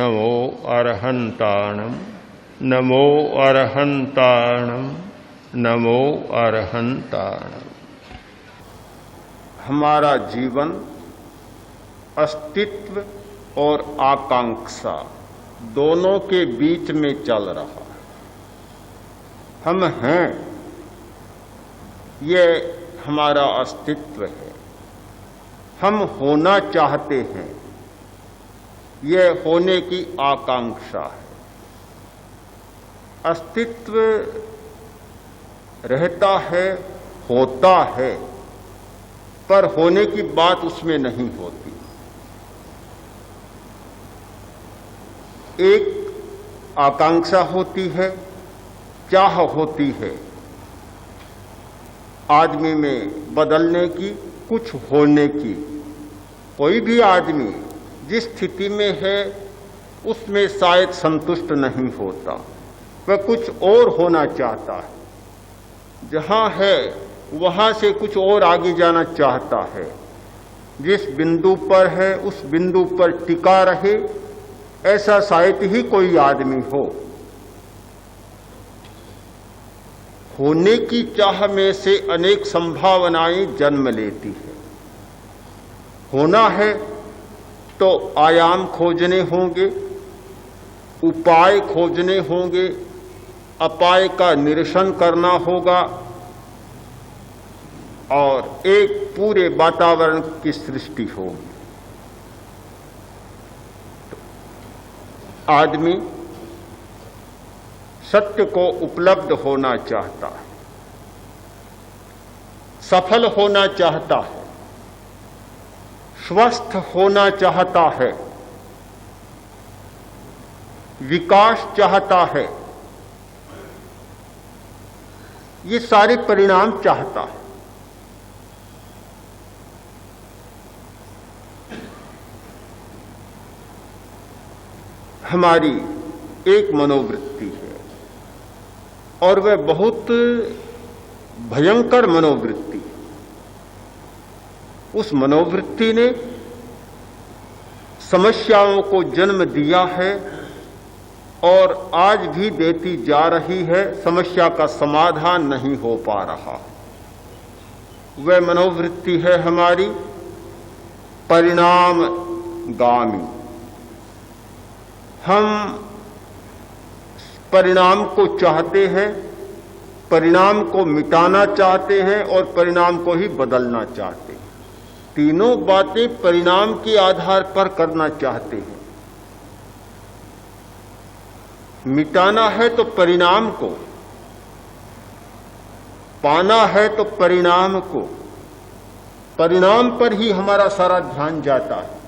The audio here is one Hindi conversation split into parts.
नमो अरहन्ताणं नमो अरहन्ताणं नमो अरहन्ताणं। हमारा जीवन अस्तित्व और आकांक्षा दोनों के बीच में चल रहा है। हम हैं, ये हमारा अस्तित्व है। हम होना चाहते हैं, ये होने की आकांक्षा है। अस्तित्व रहता है, होता है, पर होने की बात उसमें नहीं होती। एक आकांक्षा होती है, चाह होती है आदमी में बदलने की, कुछ होने की। कोई भी आदमी जिस स्थिति में है उसमें शायद संतुष्ट नहीं होता, वह कुछ और होना चाहता है। जहां है वहां से कुछ और आगे जाना चाहता है। जिस बिंदु पर है उस बिंदु पर टिका रहे, ऐसा शायद ही कोई आदमी हो। होने की चाह में से अनेक संभावनाएं जन्म लेती है। होना है तो आयाम खोजने होंगे, उपाय खोजने होंगे, अपाय का निरसन करना होगा और एक पूरे वातावरण की सृष्टि होगी। आदमी सत्य को उपलब्ध होना चाहता है, सफल होना चाहता है, स्वस्थ होना चाहता है, विकास चाहता है, ये सारे परिणाम चाहता है। हमारी एक मनोवृत्ति है और वह बहुत भयंकर मनोवृत्ति है। उस मनोवृत्ति ने समस्याओं को जन्म दिया है और आज भी देती जा रही है। समस्या का समाधान नहीं हो पा रहा। वह मनोवृत्ति है हमारी परिणामगामी। हम परिणाम को चाहते हैं, परिणाम को मिटाना चाहते हैं और परिणाम को ही बदलना चाहते हैं। तीनों बातें परिणाम के आधार पर करना चाहते हैं। मिटाना है तो परिणाम को, पाना है तो परिणाम को। परिणाम पर ही हमारा सारा ध्यान जाता है,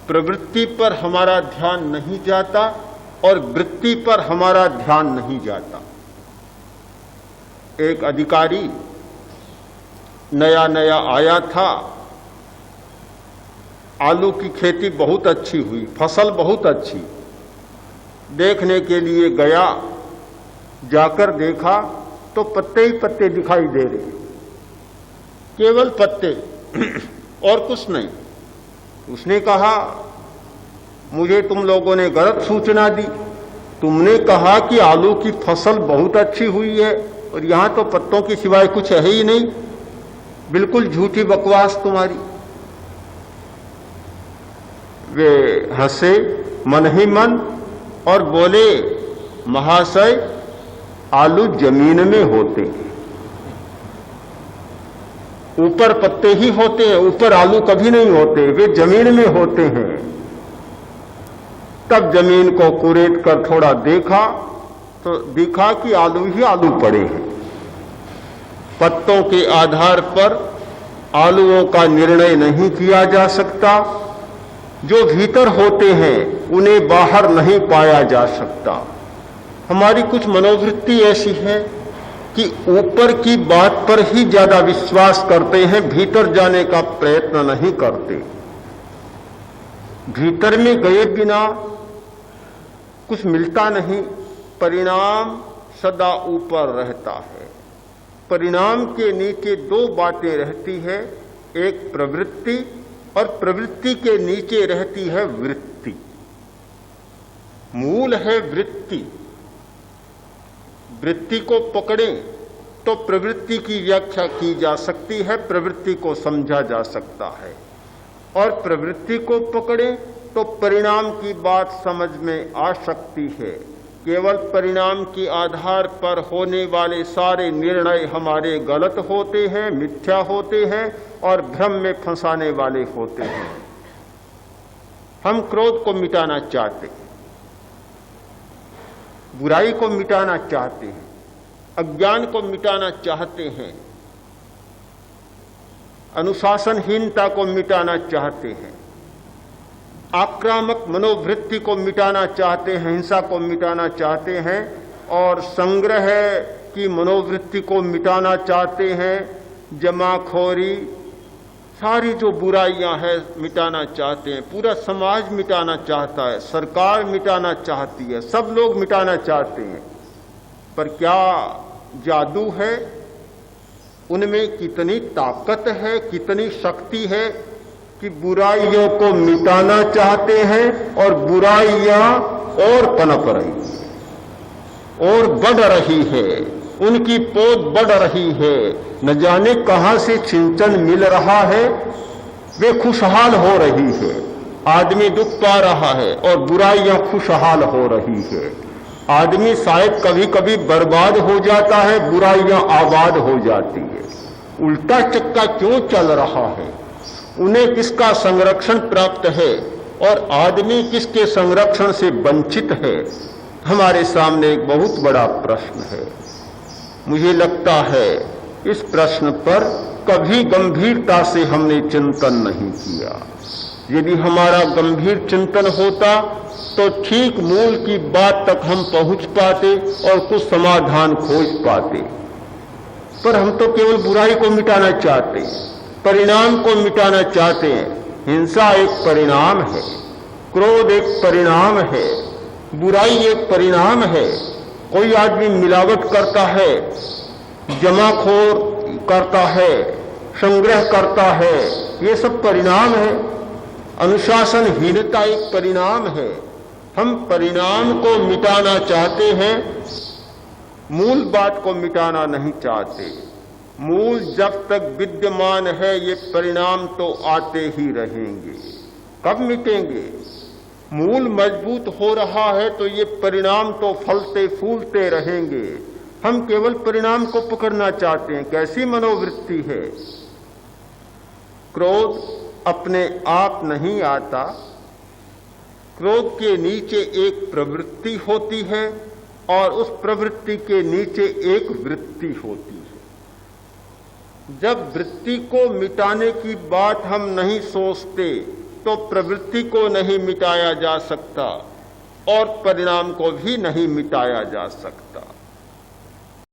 प्रवृत्ति पर हमारा ध्यान नहीं जाता और वृत्ति पर हमारा ध्यान नहीं जाता। एक अधिकारी नया नया आया था, आलू की खेती बहुत अच्छी हुई, फसल बहुत अच्छी। देखने के लिए गया, जाकर देखा तो पत्ते ही पत्ते दिखाई दे रहे, केवल पत्ते और कुछ नहीं। उसने कहा, मुझे तुम लोगों ने गलत सूचना दी। तुमने कहा कि आलू की फसल बहुत अच्छी हुई है और यहां तो पत्तों के सिवाय कुछ है ही नहीं। बिल्कुल झूठी बकवास तुम्हारी। वे हंसे मन ही मन और बोले, महाशय, आलू जमीन में होते हैं, ऊपर पत्ते ही होते हैं, ऊपर आलू कभी नहीं होते, वे जमीन में होते हैं। तब जमीन को कुरेद कर थोड़ा देखा तो दिखा कि आलू ही आलू पड़े हैं। पत्तों के आधार पर आलूओं का निर्णय नहीं किया जा सकता। जो भीतर होते हैं उन्हें बाहर नहीं पाया जा सकता। हमारी कुछ मनोवृत्ति ऐसी है कि ऊपर की बात पर ही ज्यादा विश्वास करते हैं, भीतर जाने का प्रयत्न नहीं करते। भीतर में गए बिना कुछ मिलता नहीं। परिणाम सदा ऊपर रहता है। परिणाम के नीचे दो बातें रहती है, एक प्रवृत्ति और प्रवृत्ति के नीचे रहती है वृत्ति। मूल है वृत्ति। वृत्ति को पकड़ें तो प्रवृत्ति की व्याख्या की जा सकती है, प्रवृत्ति को समझा जा सकता है, और प्रवृत्ति को पकड़ें तो परिणाम की बात समझ में आ सकती है। केवल परिणाम के आधार पर होने वाले सारे निर्णय हमारे गलत होते हैं, मिथ्या होते हैं और भ्रम में फंसाने वाले होते हैं। हम क्रोध को मिटाना चाहते हैं, बुराई को मिटाना चाहते हैं, अज्ञान को मिटाना चाहते हैं, अनुशासनहीनता को मिटाना चाहते हैं, आक्रामक मनोवृत्ति को मिटाना चाहते हैं, हिंसा को मिटाना चाहते हैं और संग्रह की मनोवृत्ति को मिटाना चाहते हैं। जमाखोरी, सारी जो बुराइयां हैं मिटाना चाहते हैं, पूरा समाज मिटाना चाहता है, सरकार मिटाना चाहती है, सब लोग मिटाना चाहते हैं। पर क्या जादू है? उनमें कितनी ताकत है, कितनी शक्ति है कि बुराइयों को मिटाना चाहते हैं और बुराइयां और पनप रही है और बढ़ रही है, उनकी पोत बढ़ रही है। न जाने कहां से सिंचन मिल रहा है, वे खुशहाल हो रही है। आदमी दुख पा रहा है और बुराइयां खुशहाल हो रही है। आदमी शायद कभी कभी बर्बाद हो जाता है, बुराइयां आबाद हो जाती है। उल्टा चक्का क्यों चल रहा है? उन्हें किसका संरक्षण प्राप्त है और आदमी किसके संरक्षण से वंचित है? हमारे सामने एक बहुत बड़ा प्रश्न है। मुझे लगता है इस प्रश्न पर कभी गंभीरता से हमने चिंतन नहीं किया। यदि हमारा गंभीर चिंतन होता तो ठीक मूल की बात तक हम पहुंच पाते और कुछ समाधान खोज पाते। पर हम तो केवल बुराई को मिटाना चाहते हैं, परिणाम को मिटाना चाहते हैं। हिंसा एक परिणाम है, क्रोध एक परिणाम है, बुराई एक परिणाम है। कोई आदमी मिलावट करता है, जमाखोर करता है, संग्रह करता है, ये सब परिणाम है। अनुशासनहीनता एक परिणाम है। हम परिणाम को मिटाना चाहते हैं, मूल बात को मिटाना नहीं चाहते। मूल जब तक विद्यमान है ये परिणाम तो आते ही रहेंगे। कब मिटेंगे? मूल मजबूत हो रहा है तो ये परिणाम तो फलते फूलते रहेंगे। हम केवल परिणाम को पकड़ना चाहते हैं। कैसी मनोवृत्ति है? क्रोध अपने आप नहीं आता। क्रोध के नीचे एक प्रवृत्ति होती है और उस प्रवृत्ति के नीचे एक वृत्ति होती है। जब वृत्ति को मिटाने की बात हम नहीं सोचते तो प्रवृत्ति को नहीं मिटाया जा सकता और परिणाम को भी नहीं मिटाया जा सकता।